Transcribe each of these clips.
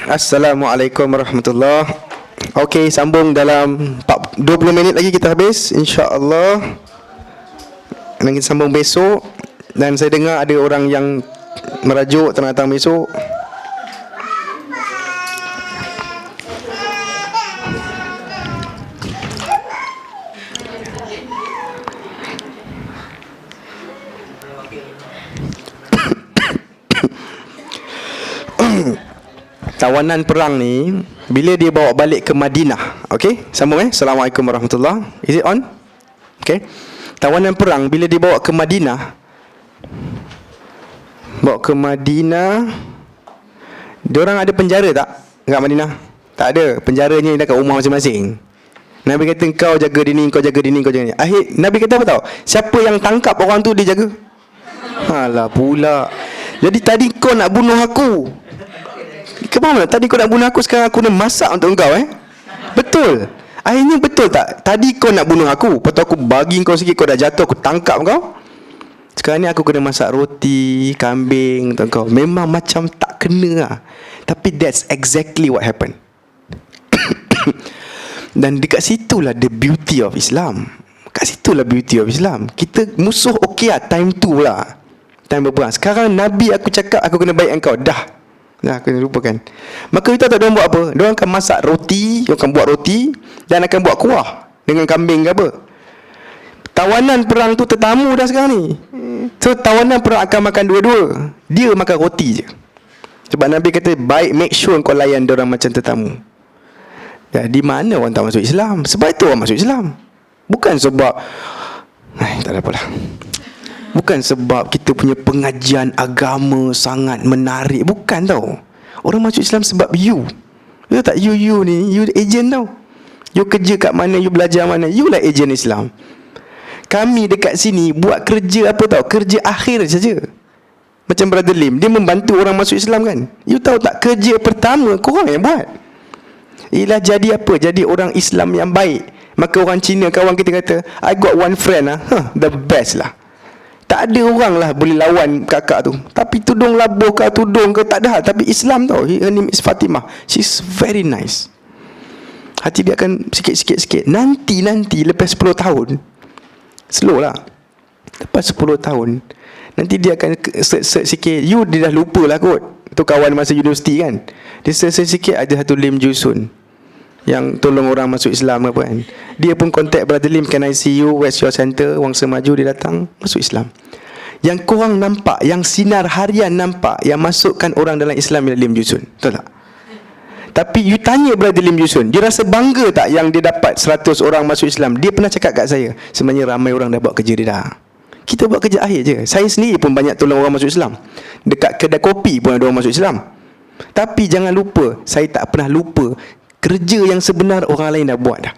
Assalamualaikum warahmatullahi. Okey, sambung dalam 20 minit lagi kita habis, insya-Allah. Dan kita sambung besok. Dan saya dengar ada orang yang merajuk nak datang besok. Tawanan perang ni bila dia bawa balik ke Madinah. Okey, sambung Assalamualaikum warahmatullahi. Is it on? Okey. Tawanan perang bila dibawa ke Madinah. Bawa ke Madinah. Diorang ada penjara tak dekat Madinah? Tak ada. Penjaranya dekat rumah masing-masing. Nabi kata kau jaga dini, kau jaga dini, kau jaga dini. Akhir Nabi kata apa tahu? Siapa yang tangkap orang tu dia jaga. Alah pula. Jadi tadi kau nak bunuh aku. Kemana? Tadi kau nak bunuh aku, sekarang aku nak masak untuk kau Betul. Akhirnya betul tak? Tadi kau nak bunuh aku, lepas tu aku bagi kau sikit, kau dah jatuh, aku tangkap kau. Sekarang ni aku kena masak roti, kambing untuk kau. Memang macam tak kena lah. Tapi that's exactly what happened. Dan dekat situlah the beauty of Islam. Kat situlah beauty of Islam. Kita musuh okey lah, time tu lah, time berperang. Sekarang Nabi aku cakap aku kena baik kau. Dah kena lupakan. Maka kita tak diorang buat apa? Diorang akan masak roti, diorang akan buat roti dan akan buat kuah dengan kambing ke apa. Tawanan perang tu tetamu dah sekarang ni. So tawanan perang akan makan dua-dua. Dia makan roti je. Sebab Nabi kata baik, make sure kau layan diorang macam tetamu. Di mana orang tak masuk Islam? Sebab itu orang masuk Islam. Bukan sebab tak ada apalah. Bukan sebab kita punya pengajian agama sangat menarik. Bukan tau. Orang masuk Islam sebab you. You tak, you ni, you agent tau. You kerja kat mana, you belajar mana, you lah agent Islam. Kami dekat sini buat kerja apa tau? Kerja akhir saja. Macam Brother Lim, dia membantu orang masuk Islam kan. You tahu tak, kerja pertama korang yang buat ialah jadi apa? Jadi orang Islam yang baik. Maka orang Cina, kawan kita kata, I got one friend the best lah. Tak ada orang lah boleh lawan kakak tu. Tapi tudung labuh ke tudung ke tak ada hal. Tapi Islam tau. Her name is Fatimah. She's very nice. Hati dia akan sikit-sikit. Nanti lepas 10 tahun, slow lah, lepas 10 tahun nanti dia akan search sikit. Dia dah lupa lah kot. Tu kawan masa universiti kan. Dia search sikit, ada satu Lim Jusun yang tolong orang masuk Islam apa kan. Dia pun contact Brother Lim, can I see you, where's your center? Wang Semaju, dia datang masuk Islam. Yang korang nampak, yang sinar harian nampak, yang masukkan orang dalam Islam ialah Lim Jusun. Betul tak? Tapi you tanya Brother Lim Jusun, dia rasa bangga tak yang dia dapat 100 orang masuk Islam? Dia pernah cakap kat saya, sebenarnya ramai orang dah buat kerja dia dah. Kita buat kerja akhir je. Saya sendiri pun banyak tolong orang masuk Islam. Dekat kedai kopi pun ada orang masuk Islam. Tapi jangan lupa, saya tak pernah lupa kerja yang sebenar orang lain dah buat dah.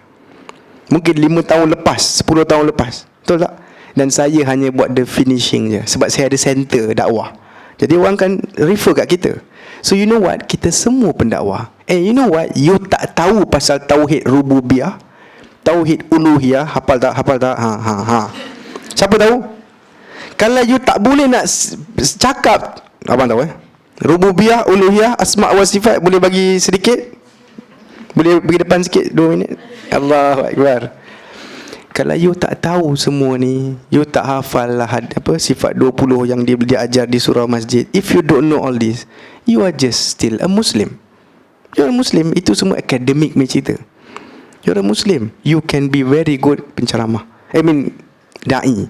Mungkin 5 tahun lepas, 10 tahun lepas. Betul tak? Dan saya hanya buat the finishing je. Sebab saya ada center dakwah. Jadi orang kan refer kat kita. So you know what? Kita semua pendakwah. You know what? You tak tahu pasal Tauhid Rububiyah, Tauhid Uluhiyah. Hafal tak? Hafal tak? Siapa tahu? Kalau you tak boleh nak cakap, abang tahu Rububiyah, Uluhiyah, Asma' wa Sifat, boleh bagi sedikit? Boleh pergi depan sikit 2 minit? Allahu Akbar. Kalau you tak tahu semua ni, you tak hafal lah sifat 20 yang dia ajar di surah masjid. If you don't know all this, you are just still a Muslim. You are a Muslim. Itu semua akademik punya cerita. You are a Muslim. You can be very good penceramah. Da'i.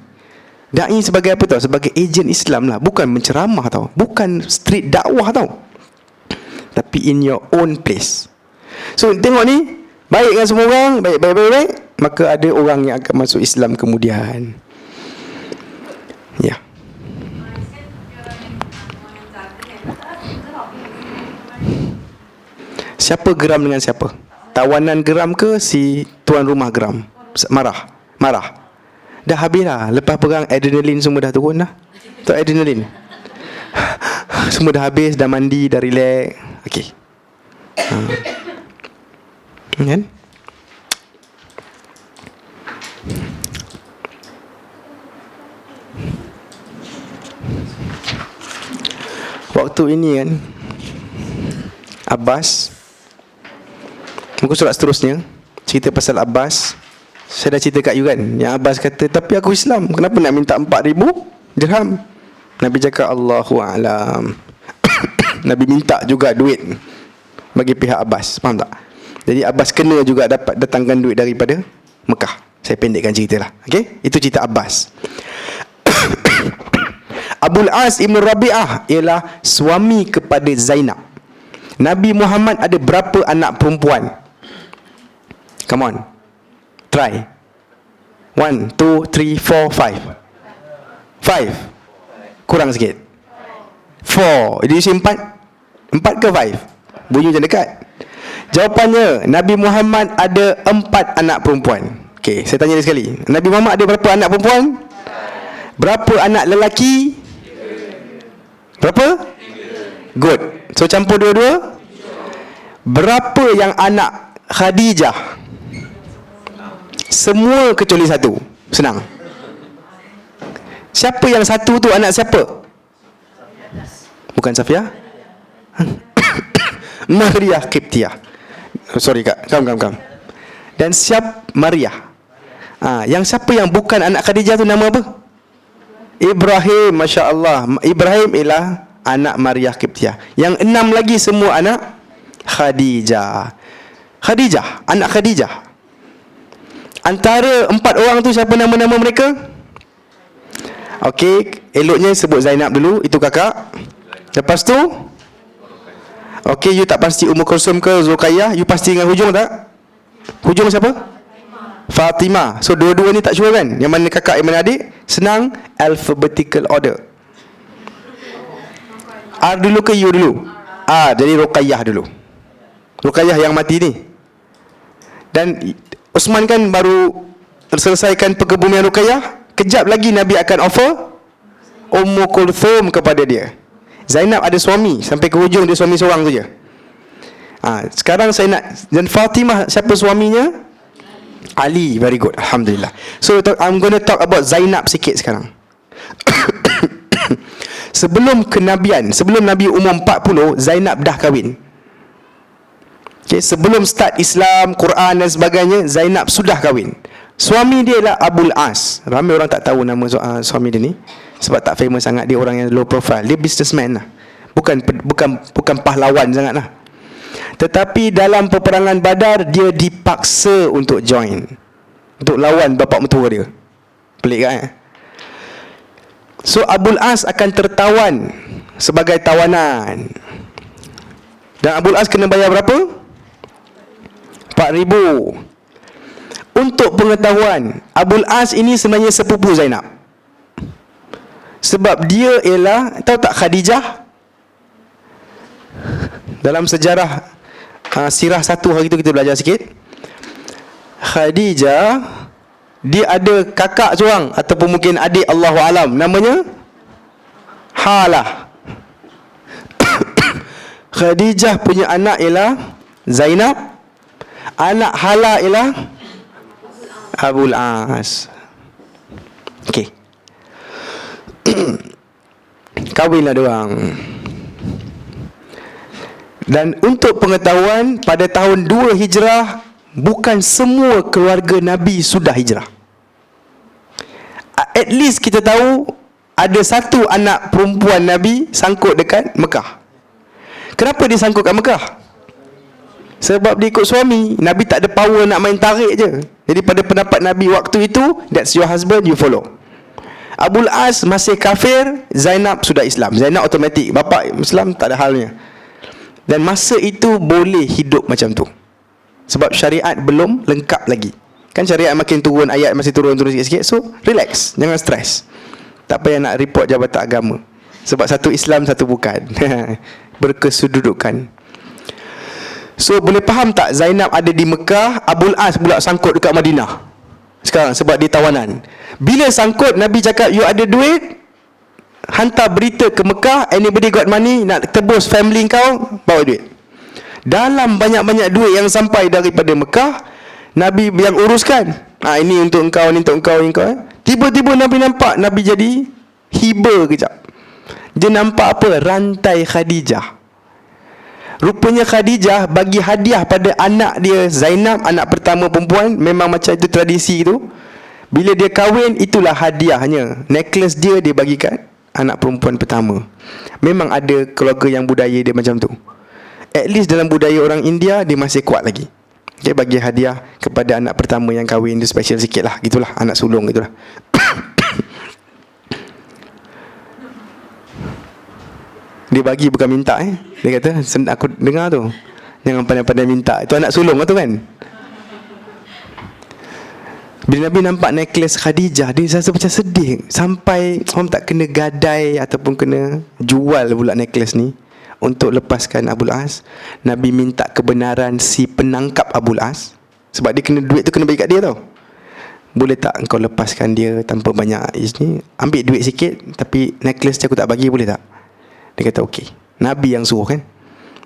Da'i sebagai apa tau? Sebagai agent Islam lah. Bukan menceramah tau. Bukan street dakwah tau. Tapi in your own place. So tengok ni, baik dengan semua orang, baik, maka ada orang yang akan masuk Islam kemudian. Ya. Siapa geram dengan siapa? Tawanan geram ke si tuan rumah geram? Marah. Dah habis lah. Lepas perang adrenalin semua dah turun dah. Tu adrenalin semua dah habis, dah mandi, dah relax. Okey. Kan? Waktu ini kan, Abbas. Muka surat seterusnya cerita pasal Abbas. Saya dah cerita kat you kan, yang Abbas kata, tapi aku Islam, kenapa nak minta 4,000 dirham? Nabi cakap, Allahu a'lam. Nabi minta juga duit bagi pihak Abbas. Faham tak? Jadi Abbas kena juga dapat datangkan duit daripada Mekah. Saya pendekkan cerita lah. Okay? Itu cerita Abbas. Abul As Ibn Rabi'ah ialah suami kepada Zainab. Nabi Muhammad ada berapa anak perempuan? Come on, try. 1, 2, 3, 4, 5. 5. Kurang sikit. 4. Did you say 4? 4 ke 5? Bunyi macam dekat. Jawapannya, Nabi Muhammad ada 4 anak perempuan. Okay, saya tanya dia sekali. Nabi Muhammad ada berapa anak perempuan? Berapa anak lelaki? Berapa? Good. So campur dua-dua. Berapa yang anak Khadijah? Semua kecuali satu. Senang. Siapa yang satu tu anak siapa? Bukan Safiyah? Maria Qibtiyah. Sorry kak, kam. Dan Maria. Yang siapa yang bukan anak Khadijah tu nama apa? Ibrahim. Masya Allah. Ibrahim ialah anak Maria Qibtiyah. Yang 6 lagi semua anak Khadijah. Anak Khadijah. Antara 4 orang tu siapa nama-nama mereka? Okey, eloknya sebut Zainab dulu, itu kakak. Lepas tu, okey, you tak pasti Ummu Kulsum ke Zulqayyah, you pasti dengan hujung tak? Hujung siapa? Fatimah. So dua-dua ni tak sure kan? Yang mana kakak, yang mana adik? Senang, alphabetical order. R dulu ke U dulu? Jadi Ruqayyah dulu. Ruqayyah yang mati ni. Dan Osman kan baru selesaikan perkebumian Ruqayyah. Kejap lagi Nabi akan offer Ummu Kulthum kepada dia. Zainab ada suami, sampai ke hujung dia suami seorang saja. Sekarang saya nak, dan Fatimah siapa suaminya? Ali. Very good, Alhamdulillah. So I'm going to talk about Zainab sikit sekarang. Sebelum kenabian, sebelum Nabi umur 40, Zainab dah kahwin. Okay, sebelum start Islam, Quran dan sebagainya, Zainab sudah kahwin. Suami dia ialah Abul As. Ramai orang tak tahu nama suami dia ni, sebab tak famous sangat. Dia orang yang low profile. Dia businessman lah. Bukan pahlawan sangat lah. Tetapi dalam peperangan Badar, dia dipaksa untuk join, untuk lawan bapa mertua dia. Pelik kan? So Abul As akan tertawan sebagai tawanan. Dan Abul As kena bayar berapa? 4,000. Untuk pengetahuan, Abul As ini sebenarnya sepupu Zainab. Sebab dia ialah, tahu tak Khadijah? Dalam sejarah sirah 1 hari tu kita belajar sikit. Khadijah, dia ada kakak seorang ataupun mungkin adik, Allahu alam, namanya Halah. Khadijah punya anak ialah Zainab. Anak Halah ialah Abul As. Okey. Kahwinlah diorang. Dan untuk pengetahuan, pada tahun 2 Hijrah, bukan semua keluarga Nabi sudah hijrah. At least kita tahu ada satu anak perempuan Nabi sangkut dekat Mekah. Kenapa dia sangkut kat Mekah? Sebab dia ikut suami. Nabi tak ada power nak main tarik je. Jadi pada pendapat Nabi waktu itu, that's your husband, you follow. Abul As masih kafir, Zainab sudah Islam. Zainab automatik, bapa Islam tak ada halnya. Dan masa itu boleh hidup macam tu, sebab syariat belum lengkap lagi. Kan syariat makin turun, ayat masih turun sikit-sikit. So relax, jangan stres. Tak payah nak report jabatan agama, sebab satu Islam, satu bukan. Berkesedudukan. So boleh faham tak, Zainab ada di Mekah, Abul As pula sangkut dekat Madinah sekarang sebab dia tawanan. Bila sangkut, Nabi cakap, you ada duit, hantar berita ke Mekah, anybody got money, nak tebus family kau, bawa duit. Dalam banyak-banyak duit yang sampai daripada Mekah, Nabi yang uruskan. Ini untuk engkau, ini untuk engkau, ini engkau. Tiba-tiba Nabi nampak, Nabi jadi hiba kejap. Dia nampak apa? Rantai Khadijah. Rupanya Khadijah bagi hadiah pada anak dia Zainab, anak pertama perempuan. Memang macam itu tradisi tu. Bila dia kahwin, itulah hadiahnya. Necklace dia bagikan anak perempuan pertama. Memang ada keluarga yang budaya dia macam tu. At least dalam budaya orang India, dia masih kuat lagi. Dia bagi hadiah kepada anak pertama yang kahwin. Dia special sikit lah. Gitulah, anak sulung gitulah. Dia bagi bukan minta. Dia kata, aku dengar tu, jangan pandai-pandai minta. Itu anak sulung lah tu kan. Bila Nabi nampak necklace Khadijah, dia rasa macam sedih. Sampai orang tak kena gadai ataupun kena jual pula necklace ni untuk lepaskan Abul As. Nabi minta kebenaran si penangkap Abul As, sebab dia kena, duit tu kena bagi kat dia tau. Boleh tak engkau lepaskan dia tanpa banyak ni? Ambil duit sikit, tapi necklace aku tak bagi, boleh tak? Dia kata okey. Nabi yang suruh kan.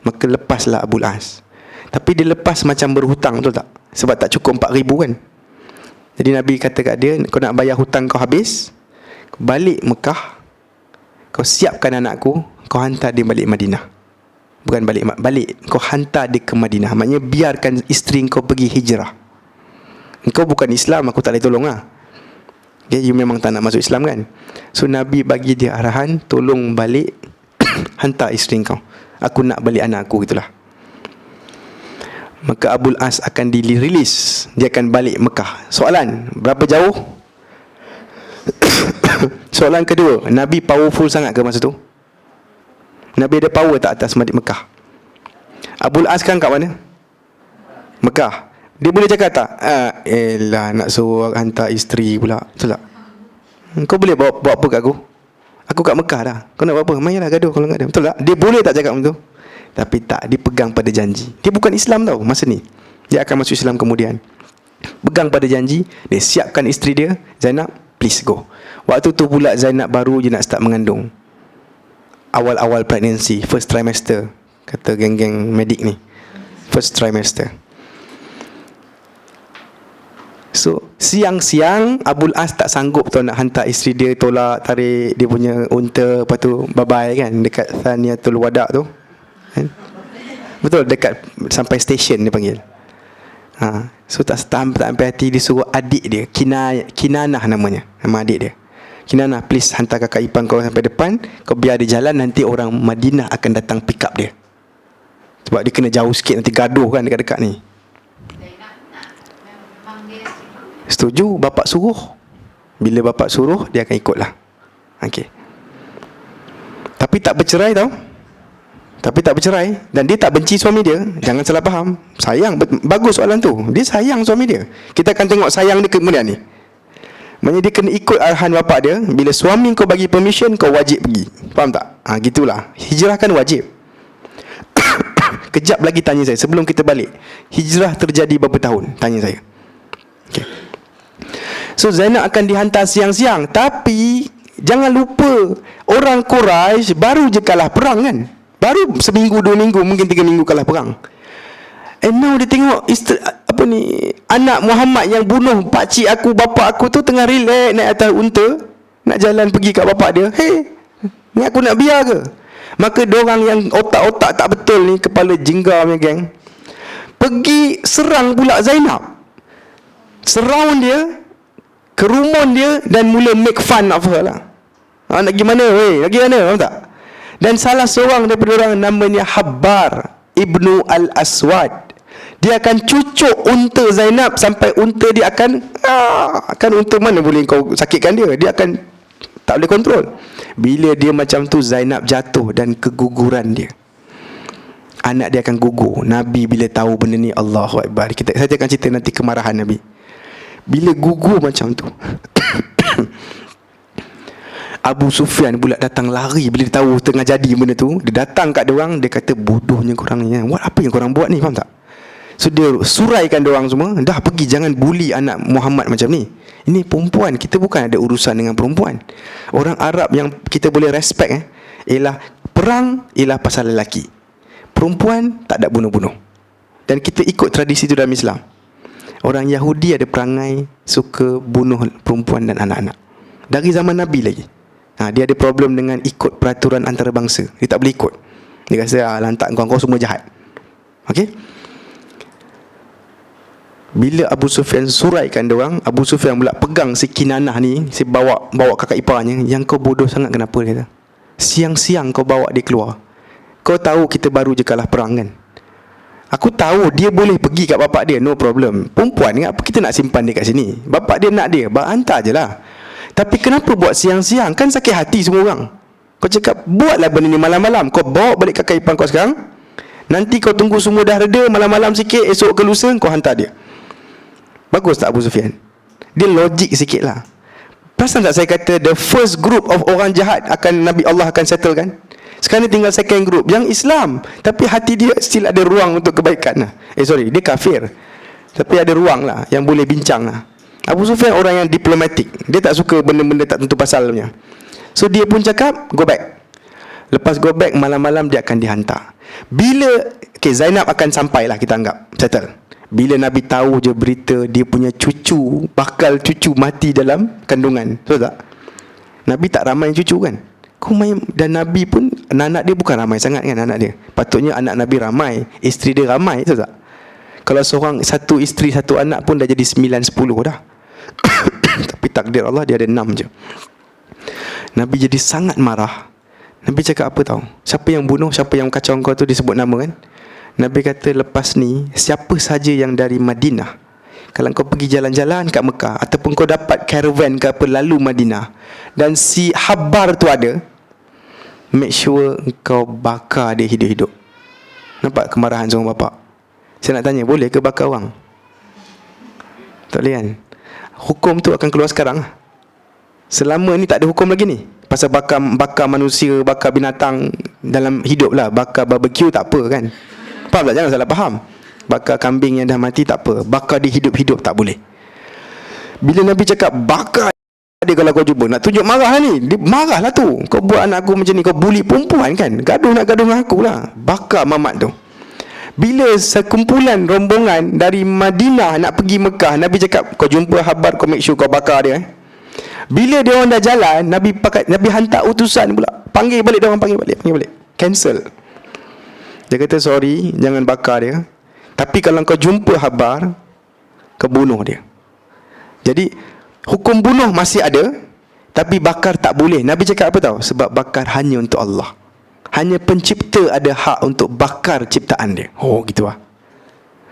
Maka lepaslah Abul As. Tapi dia lepas macam berhutang, betul tak? Sebab tak cukup 4,000 kan. Jadi Nabi kata kat dia, kau nak bayar hutang kau habis, balik Mekah, kau siapkan anakku, kau hantar dia balik Madinah. Bukan balik, kau hantar dia ke Madinah. Maknanya biarkan isteri kau pergi hijrah. Engkau bukan Islam, aku tak boleh tolong lah. Okay, you memang tak nak masuk Islam kan. So Nabi bagi dia arahan, tolong balik, hantar isteri kau, aku nak balik anak aku, gitulah. Maka Abul As akan dirilis, dia akan balik Mekah. Soalan, berapa jauh? Soalan kedua, Nabi powerful sangat ke masa tu? Nabi ada power tak atas Mekah? Abul As kan kat mana? Mekah. Dia boleh cakap tak? Elah, nak suruh hantar isteri pula, betul tak? Kau boleh bawa apa kat aku? Aku kat Mekah dah. Kau nak buat apa? Mainlah gaduh kalau enggak ada. Betul tak? Dia boleh tak cakap macam tu? Tapi tak, dia pegang pada janji. Dia bukan Islam tau masa ni. Dia akan masuk Islam kemudian. Pegang pada janji. Dia siapkan isteri dia, Zainab, please go. Waktu tu pula Zainab baru je nak start mengandung. Awal-awal pregnancy, first trimester, kata geng-geng medik ni. First trimester. So siang-siang Abul As tak sanggup tu nak hantar isteri dia, tolak tarik dia punya unta, lepas tu bye-bye kan, dekat Thaniyatul Wada' tu kan? Betul, dekat sampai stesen dia panggil. So tak sampai hati, dia suruh adik dia, Kinanah namanya, nama adik dia. Kinanah, please hantar kakak ipar kau sampai depan, kau biar dia jalan, nanti orang Madinah akan datang pick up dia. Sebab dia kena jauh sikit, nanti gaduh kan dekat-dekat ni. Setuju, bapak suruh. Bila bapak suruh, dia akan ikutlah. Okey. Tapi tak bercerai tau. Tapi tak bercerai. Dan dia tak benci suami dia. Jangan salah faham. Sayang, bagus soalan tu. Dia sayang suami dia. Kita akan tengok sayang dia kemudian ni. Maknanya dia kena ikut arahan bapak dia. Bila suami kau bagi permission, kau wajib pergi. Faham tak? Gitulah. Hijrah kan wajib. Kejap lagi tanya saya, sebelum kita balik, hijrah terjadi berapa tahun? Tanya saya. Okay. So Zainab akan dihantar siang-siang. Tapi jangan lupa, orang Quraisy baru je kalah perang kan. Baru seminggu, 2 minggu, mungkin 3 minggu kalah perang. And now dia tengok anak Muhammad yang bunuh pakcik aku, bapa aku tu tengah relax naik atas unta, nak jalan pergi kat bapak dia. Hey, ni aku nak biar ke? Maka diorang yang otak-otak tak betul ni, kepala jingga punya geng, pergi serang pula Zainab. Surround dia, kerumun dia, dan mula make fun of her lah. Nak pergi mana? Pergi mana? Faham tak? Dan salah seorang daripada orang namanya Habbar Ibnu Al-Aswad, dia akan cucuk unta Zainab sampai unta dia akan unta mana boleh kau sakitkan dia. Dia akan tak boleh kontrol. Bila dia macam tu, Zainab jatuh dan keguguran dia. Anak dia akan gugur. Nabi bila tahu benda ni, Allahu Akbar. Saya akan cerita nanti kemarahan Nabi. Bila gugur macam tu, Abu Sufyan pula datang lari. Bila dia tahu tengah jadi benda tu, dia datang kat diorang. Dia kata, bodohnya korang ni, apa yang korang buat ni? Faham tak? So dia suraikan diorang semua, dah pergi, jangan bully anak Muhammad macam ni. Ini perempuan, kita bukan ada urusan dengan perempuan. Orang Arab yang kita boleh respect ialah perang ialah pasal lelaki, perempuan tak ada bunuh-bunuh. Dan kita ikut tradisi itu dalam Islam. Orang Yahudi ada perangai suka bunuh perempuan dan anak-anak dari zaman Nabi lagi. Dia ada problem dengan ikut peraturan antarabangsa. Dia tak boleh ikut. Dia kata lantak kau semua jahat. Okey. Bila Abu Sufyan suraikan dia orang, Abu Sufyan pula pegang si Kinanah ni, si bawa kakak iparnya. Yang kau bodoh sangat kenapa, dia kata. Siang-siang kau bawa dia keluar. Kau tahu kita baru je kalah perang kan. Aku tahu dia boleh pergi kat bapak dia, no problem. Perempuan ni apa kita nak simpan dia kat sini? Bapak dia nak dia, hantar je lah. Tapi kenapa buat siang-siang? Kan sakit hati semua orang. Kau cakap buatlah benda ni malam-malam. Kau bawa balik kakak ipar kau sekarang. Nanti kau tunggu semua dah reda, malam-malam sikit, esok ke lusa kau hantar dia. Bagus tak Abu Sufyan? Dia logik sikit lah. Perasan tak saya kata the first group of orang jahat akan Nabi Allah akan settlekan? Sekarang ni tinggal second group yang Islam, tapi hati dia still ada ruang untuk kebaikan lah. Dia kafir, tapi ada ruang lah yang boleh bincang lah. Abu Sufyan orang yang diplomatik. Dia tak suka benda-benda tak tentu pasalnya. So dia pun cakap go back. Lepas go back, malam-malam dia akan dihantar. Bila Zainab akan sampai lah, kita anggap settle. Bila Nabi tahu je berita dia punya cucu, bakal cucu mati dalam kandungan, tahu tak? Nabi tak ramai cucu kan. Dan Nabi pun, anak dia bukan ramai sangat kan anak dia. Patutnya anak Nabi ramai, isteri dia ramai, tahu tak? Kalau seorang, satu isteri satu anak pun dah jadi 9-10 dah. Tapi takdir Allah dia ada 6 je. Nabi jadi sangat marah. Nabi cakap apa tahu? Siapa yang bunuh, siapa yang kacau kau tu, disebut nama kan. Nabi kata lepas ni siapa saja yang dari Madinah, kalau kau pergi jalan-jalan kat Mekah ataupun kau dapat caravan ke apa lalu Madinah dan si Habbar tu ada, make sure kau bakar dia hidup-hidup. Nampak kemarahan seorang bapa? Saya nak tanya, boleh ke bakar orang? Tak boleh kan? Hukum tu akan keluar sekarang. Selama ni tak ada hukum lagi ni. Pasal bakar manusia, bakar binatang dalam hidup lah. Bakar barbecue tak apa kan. Faham tak? Jangan salah faham. Bakar kambing yang dah mati tak apa. Bakar dia hidup-hidup tak boleh. Bila Nabi cakap bakar dia kalau kau jumpa, nak tunjuk marah lah ni. Dia marah lah tu. Kau buat anak aku macam ni, kau bully perempuan kan. Gaduh dengan aku lah. Bakar mamat tu. Bila sekumpulan rombongan dari Madinah nak pergi Mekah, Nabi cakap kau jumpa Habbar, kau make sure kau bakar dia. Bila dia orang dah jalan, Nabi hantar utusan pula. Panggil balik dia orang, panggil balik. Cancel. Dia kata sorry, jangan bakar dia. Tapi kalau kau jumpa Habbar, kau bunuh dia. Jadi hukum bunuh masih ada, tapi bakar tak boleh. Nabi cakap apa tahu? Sebab bakar hanya untuk Allah. Hanya pencipta ada hak untuk bakar ciptaan dia. Oh gitu lah.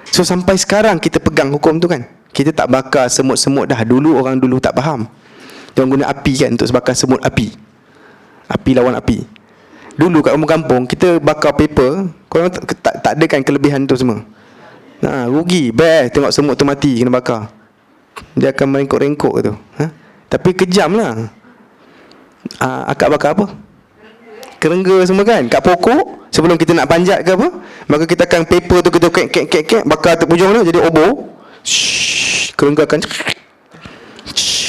So sampai sekarang kita pegang hukum tu kan. Kita tak bakar semut-semut dah. Dulu orang dulu tak faham. Dia guna api kan untuk bakar semut api. Api lawan api. Dulu kat kampung-kampung kita bakar paper, korang tak ada kan kelebihan tu semua. Rugi, best tengok semut tu mati kena bakar. Dia akan merengkuk-rengkuk tu. Tapi kejam lah. Akak bakar apa? Kerengga semua kan, kat pokok. Sebelum kita nak panjat ke apa, maka kita akan paper tu kita kek bakar tu hujung tu jadi obor. Kerengga akan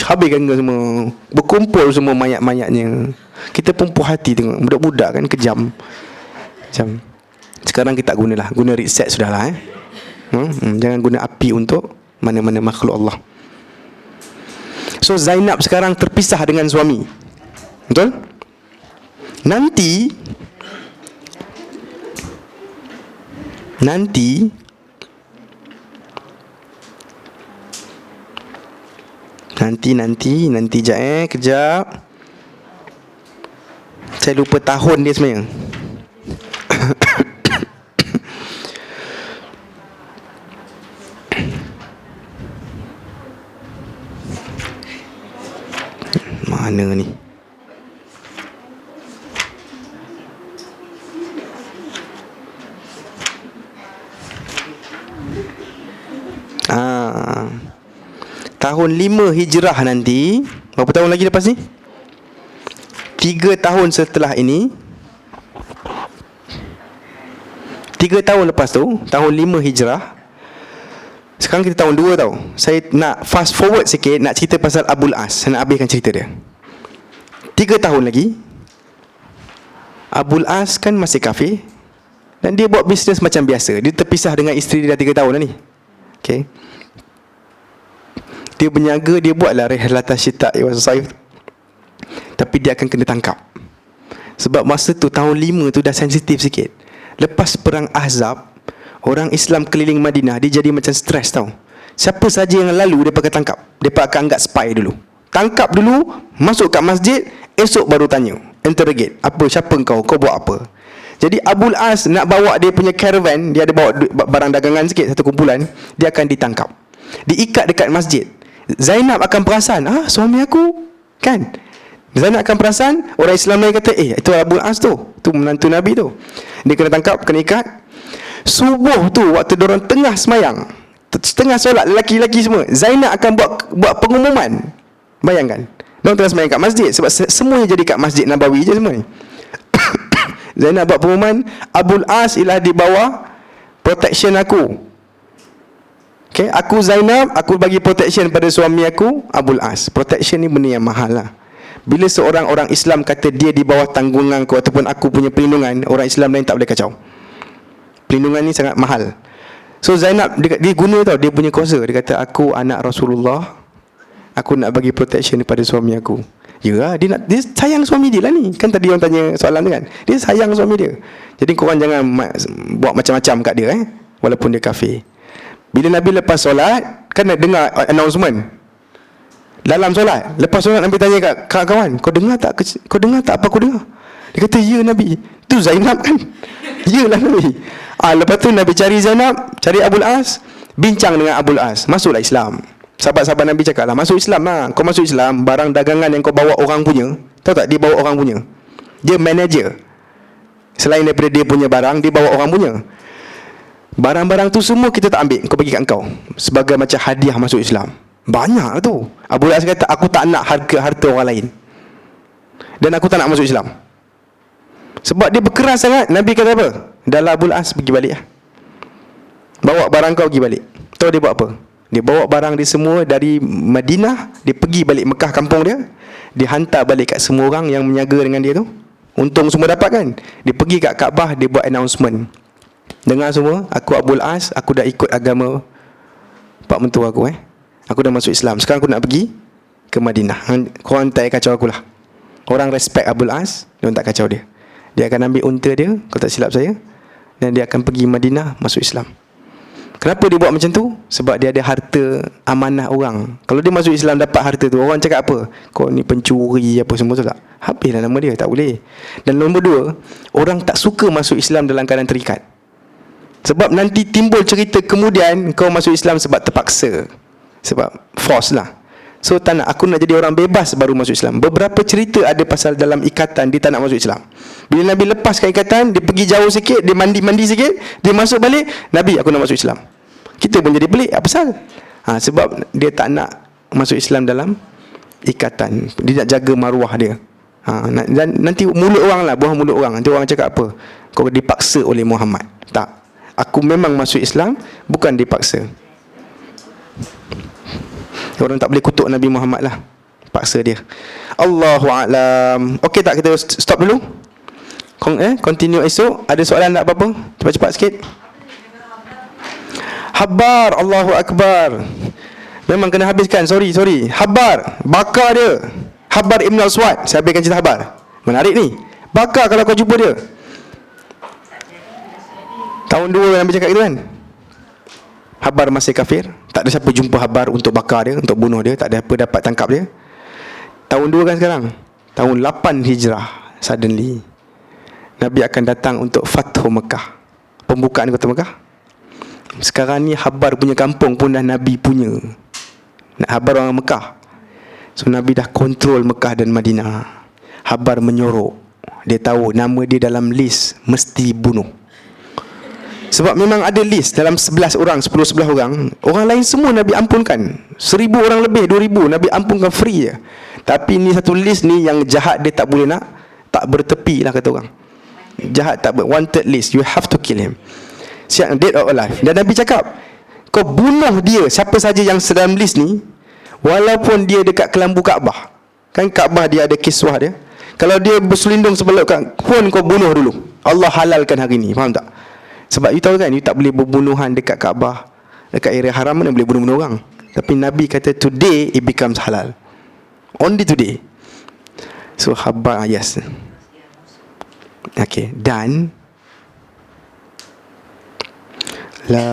habis kerengga semua, berkumpul semua mayat-mayatnya. Kita pun puas hati tengok budak-budak kan kejam. Macam sekarang kita tak gunalah, guna reset sudahlah. Jangan guna api untuk mana-mana makhluk Allah. So Zainab sekarang terpisah dengan suami. Betul? Nanti kejap. Saya lupa tahun dia sebenarnya. Mana ni? Tahun 5 Hijrah nanti. Berapa tahun lagi lepas ni? 3 tahun setelah ini. 3 tahun lepas tu, tahun 5 Hijrah. Sekarang kita tahun 2 tau. Saya nak fast forward sikit, nak cerita pasal Abul As. Saya nak habiskan cerita dia. 3 tahun lagi, Abul As kan masih kafir, dan dia buat bisnes macam biasa. Dia terpisah dengan isteri dia dah 3 tahun dah ni. Okay. Dia berniaga, dia buatlah rihlata syita wa saif. Tapi dia akan kena tangkap. Sebab masa tu tahun 5 tu dah sensitif sikit. Lepas perang Ahzab, orang Islam keliling Madinah, dia jadi macam stres tau. Siapa saja yang lalu, dia pakai tangkap. Dia akan anggap spy dulu. Tangkap dulu, masuk kat masjid, esok baru tanya, interrogate. Siapa kau buat apa? Jadi Abul As nak bawa dia punya caravan, dia ada bawa barang dagangan sikit, satu kumpulan, dia akan ditangkap, diikat dekat masjid. Zainab akan perasan, suami aku, kan? Zainab akan perasan, orang Islam lain kata, itu Abul As tu menantu Nabi tu. Dia kena tangkap, kena ikat. Subuh tu, waktu diorang tengah semayang, tengah solat, lelaki-lelaki semua, Zainab akan buat pengumuman. Bayangkan, diorang tengah semayang kat masjid, sebab semuanya jadi kat Masjid Nabawi je semua ni. Zainab buat pengumuman, Abul As ialah di bawah protection aku. Okay, aku Zainab, aku bagi protection pada suami aku, Abul As. Protection ni benda yang mahal lah. Bila seorang orang Islam kata dia di bawah tanggungan aku ataupun aku punya perlindungan, orang Islam lain tak boleh kacau. Perlindungan ni sangat mahal. So Zainab, dia guna tau, dia punya kuasa. Dia kata, aku anak Rasulullah, aku nak bagi protection kepada suami aku. Ya, dia sayang suami dia lah ni. Kan tadi orang tanya soalan tu kan, dia sayang suami dia. Jadi korang jangan buat macam-macam kat dia, walaupun dia kafir. Bila Nabi lepas solat, kan nak dengar announcement dalam solat. Lepas solat Nabi tanya kat kawan, kau dengar tak apa aku dengar? Dia kata, ya Nabi. Tu Zainab kan? Yalah Nabi. Lepas tu Nabi cari Zainab, cari Abul As, bincang dengan Abul As, masuklah Islam. Sahabat-sahabat Nabi cakap lah, masuk Islam lah. Kau masuk Islam, barang dagangan yang kau bawa orang punya, tahu tak, dia bawa orang punya. Dia manager. Selain daripada dia punya barang, dia bawa orang punya. Barang-barang tu semua kita tak ambil, kau bagi kat kau sebagai macam hadiah masuk Islam. Banyak tu. Abu As kata, aku tak nak harta orang lain, dan aku tak nak masuk Islam. Sebab dia berkeras sangat. Nabi kata apa? Dahlah Abu As, pergi balik lah. Bawa barang kau pergi balik. Tahu dia buat apa? Dia bawa barang dia semua dari Madinah, dia pergi balik Mekah kampung dia, dia hantar balik kat semua orang yang menyaga dengan dia tu. Untung semua dapat kan. Dia pergi kat Kaabah, dia buat announcement, dengar semua, aku Abul As, aku dah ikut agama pak mentua aku, aku dah masuk Islam. Sekarang aku nak pergi ke Madinah. Korang tak kacau aku lah. Orang respect Abul As, dia tak kacau dia. Dia akan ambil unta dia, kalau tak silap saya, dan dia akan pergi Madinah, masuk Islam. Kenapa dia buat macam tu? Sebab dia ada harta amanah orang. Kalau dia masuk Islam dapat harta tu, orang cakap apa? Kau ni pencuri apa semua tu tak? Habislah nama dia, tak boleh. Dan nombor dua, orang tak suka masuk Islam dalam keadaan terikat. Sebab nanti timbul cerita kemudian kau masuk Islam sebab terpaksa, sebab force lah. So tak nak, aku nak jadi orang bebas baru masuk Islam. Beberapa cerita ada pasal dalam ikatan, dia tak nak masuk Islam. Bila Nabi lepaskan ikatan, dia pergi jauh sikit, dia mandi sikit, dia masuk balik, Nabi, aku nak masuk Islam. Kita pun jadi pelik, apa pasal? Sebab dia tak nak masuk Islam dalam ikatan. Dia nak jaga maruah dia. Dan nanti mulut orang lah, buah mulut orang. Nanti orang cakap apa? Kau dipaksa oleh Muhammad. Tak, aku memang masuk Islam, bukan dipaksa. Orang tak boleh kutuk Nabi Muhammad lah, paksa dia. Allahu a'lam. Okey tak, kita stop dulu? Continue esok. Ada soalan tak apa-apa? Cepat-cepat sikit. Habar, Allahu Akbar. Memang kena habiskan, sorry. Habar, bakar dia. Habar Ibn Al-Aswad. Saya habiskan cerita Habar. Menarik ni. Bakar kalau kau jumpa dia. Tahun 2 Nabi cakap gitu kan. Habar masih kafir, tak ada siapa jumpa Habar untuk bakar dia, untuk bunuh dia, tak ada apa dapat tangkap dia. Tahun 2 kan sekarang, tahun 8 Hijrah, suddenly Nabi akan datang untuk Fathu Mekah, pembukaan kota Mekah. Sekarang ni Habar punya kampung pun dah Nabi punya. Nak Habar orang Mekah. So Nabi dah kontrol Mekah dan Madinah. Habar menyorok, dia tahu nama dia dalam list mesti bunuh. Sebab memang ada list dalam 11 orang, 10-11 orang. Orang lain semua Nabi ampunkan. 1,000 orang lebih, 2,000 Nabi ampunkan free je. Tapi ni satu list ni yang jahat, dia tak boleh nak, tak bertepi lah kata orang. Jahat tak wanted list, you have to kill him. Siap, dead or alive. Dan Nabi cakap, kau bunuh dia, siapa saja yang dalam list ni, walaupun dia dekat kelambu Kaabah. Kan Kaabah dia ada kiswah dia. Kalau dia berselindung sebelah pun kau bunuh dulu. Allah halalkan hari ni, faham tak? Sebab you tahu kan, you tak boleh berbunuhan dekat Kaabah, dekat area haram mana boleh bunuh orang. Tapi Nabi kata today it becomes halal, only today. So Habar, yes. Okay, dan La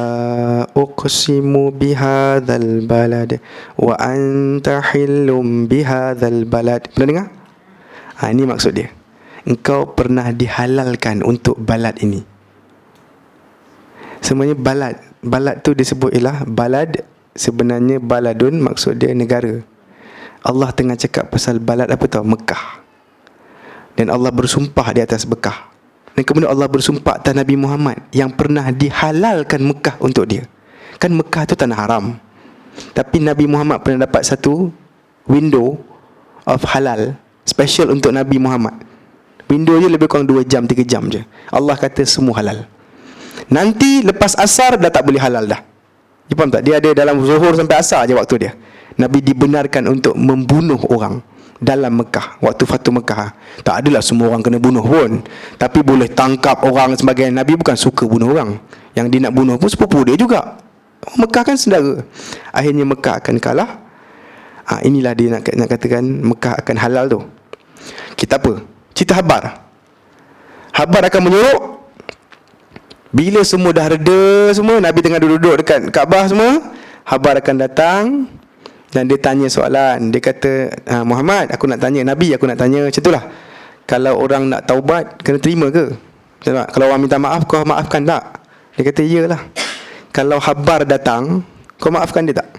uqsimu bihadzal balad wa anta hillum bihadzal balad. Pernah dengar? Ini maksud dia. Engkau pernah dihalalkan untuk balad ini. Semuanya balad. Balad tu disebut ialah balad. Sebenarnya baladun maksud dia negara. Allah tengah cakap pasal balad apa tahu? Mekah. Dan Allah bersumpah di atas Mekah. Dan kemudian Allah bersumpah atas Nabi Muhammad yang pernah dihalalkan Mekah untuk dia. Kan Mekah tu tanah haram. Tapi Nabi Muhammad pernah dapat satu window of halal special untuk Nabi Muhammad. Window je lebih kurang 2 jam 3 jam je. Allah kata semua halal. Nanti lepas asar dah tak boleh halal dah. You faham tak? Dia ada dalam zuhur sampai asar je waktu dia. Nabi dibenarkan untuk membunuh orang dalam Mekah, waktu Fatu Mekah. Tak adalah semua orang kena bunuh pun, tapi boleh tangkap orang sebagai Nabi bukan suka bunuh orang. Yang dia nak bunuh pun sepupu dia juga. Mekah kan saudara. Akhirnya Mekah akan kalah. Inilah dia nak katakan Mekah akan halal tu. Kita apa? Cerita Habar. Habar akan menyuruh. Bila semua dah reda semua, Nabi tengah duduk dekat Kaabah semua, Habar akan datang dan dia tanya soalan. Dia kata, Muhammad, aku nak tanya, Nabi aku nak tanya macam itulah. Kalau orang nak taubat, kena terima ke? Kalau orang minta maaf, kau maafkan tak? Dia kata, iyalah. Kalau Habar datang, kau maafkan dia tak?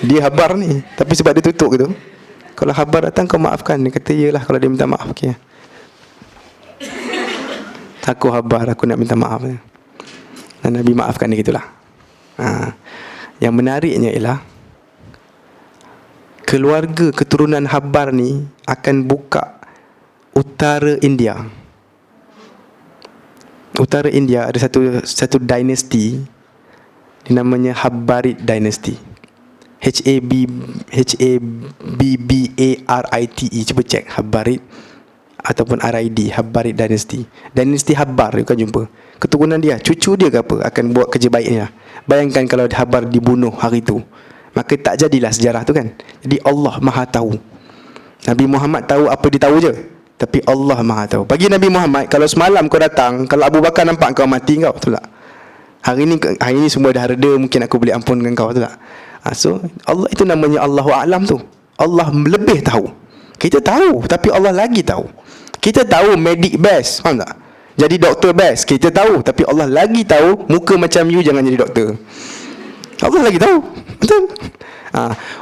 Dia Habar ni, tapi sebab dia tutup gitu. Kalau Habar datang, kau maafkan. Dia kata, iyalah kalau dia minta maaf. Okay. Aku Habar, aku nak minta maaf. Dan Nabi maafkan dia gitulah. Yang menariknya ialah keluarga keturunan Habar ni akan buka utara India. Utara India ada satu dinasti namanya Habbarid Dynasty. Habbarite. Cuba cek Habbarid ataupun RID, Habbarid Dynasty. Dinasti Habbar you kan jumpa. Keturunan dia, cucu dia ke apa akan buat kerja baiknya. Bayangkan kalau Habbar dibunuh hari tu, maka tak jadilah sejarah tu kan. Jadi Allah Maha tahu. Nabi Muhammad tahu apa dia tahu je, tapi Allah Maha tahu. Bagi Nabi Muhammad, kalau semalam kau datang, kalau Abu Bakar nampak kau mati kau, betul tak? Hari ni semua dah reda, mungkin aku boleh ampunkan kau, betul tak? So Allah itu namanya Allahu A'lam tu. Allah lebih tahu. Kita tahu, tapi Allah lagi tahu. Kita tahu medik best, faham tak? Jadi doktor best, kita tahu, tapi Allah lagi tahu muka macam you jangan jadi doktor. Allah lagi tahu. Betul?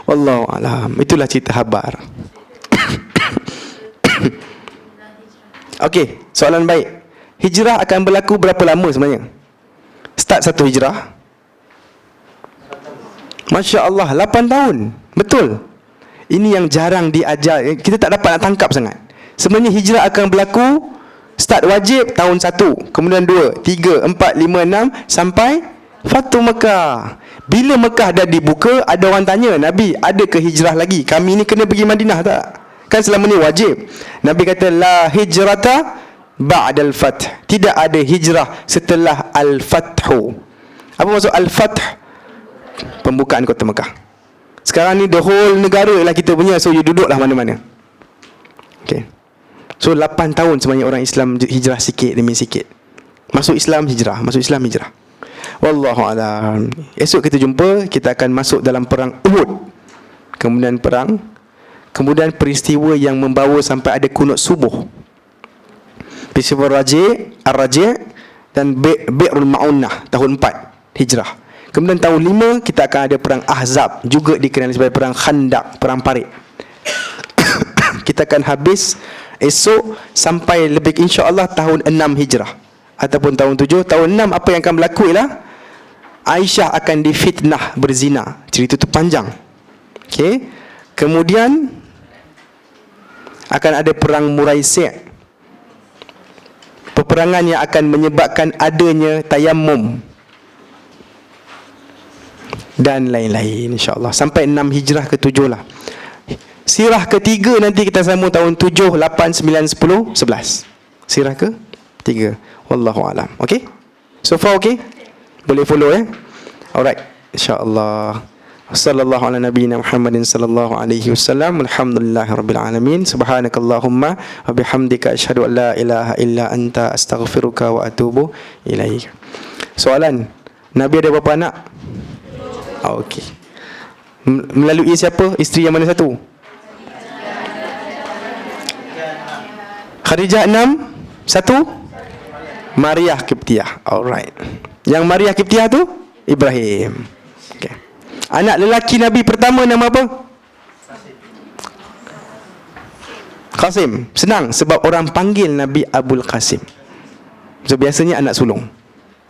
Wallahu a'lam. Itulah cerita Habar. Okey, soalan baik. Hijrah akan berlaku berapa lama sebenarnya? Start satu hijrah. Masya Allah, 8 tahun. Betul. Ini yang jarang diajar. Kita tak dapat nak tangkap sangat. Sebenarnya hijrah akan berlaku start wajib tahun 1, kemudian 2, 3, 4, 5, 6 sampai Fatu Mekah. Bila Mekah dah dibuka, ada orang tanya, Nabi, ada ke hijrah lagi? Kami ni kena pergi Madinah tak? Kan selama ni wajib. Nabi kata, la hijrata ba'dal fath. Tidak ada hijrah setelah al-fathu. Apa maksud al-fath? Pembukaan kota Mekah. Sekarang ni the whole negara lah kita punya. So you duduklah mana-mana. Okay. So 8 tahun sebenarnya orang Islam hijrah sikit demi sikit. Masuk Islam hijrah, masuk Islam hijrah. Wallahu a'lam. Esok kita jumpa, kita akan masuk dalam perang Uhud. Kemudian peristiwa yang membawa sampai ada kunut subuh. Peristiwa Ar-Raji' dan Bi'rul Ma'unah tahun 4 hijrah. Kemudian tahun 5 kita akan ada perang Ahzab, juga dikenali sebagai perang Khandaq, perang parit. Kita akan habis esok sampai lebih insya-Allah tahun 6 hijrah ataupun tahun 7. Tahun 6 apa yang akan berlaku ialah Aisyah akan difitnah berzina. Cerita tu panjang. Okey. Kemudian akan ada perang Muraisi'. Peperangan yang akan menyebabkan adanya tayammum dan lain-lain insya-Allah sampai 6 hijrah ke 7 lah. Sirah ketiga nanti kita sambung tahun 7, 8, 9, 10, 11. Sirah ke 3. Wallahu alam. Okey? So far okey? Boleh follow Alright. Insya-Allah. Sallallahu ala nabiyyina Muhammadin sallallahu alaihi wasallam. Alhamdulillahirabbil alamin. Subhanakallahumma wa bihamdika asyhadu an la ilaha illa anta astaghfiruka wa atubu ilaik. Soalan Nabi ada berapa anak? Okey. Melalui siapa? Isteri yang mana satu? Khadijah 6, satu Maria Kiptiah. Alright. Yang Maria Kiptiah tu Ibrahim. Okay. Anak lelaki Nabi pertama nama apa? Qasim. Senang, sebab orang panggil Nabi Abul Qasim. So biasanya anak sulung.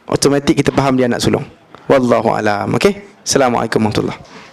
Automatik kita faham dia anak sulung. Wallahu alam. Okey. Assalamualaikum warahmatullahi.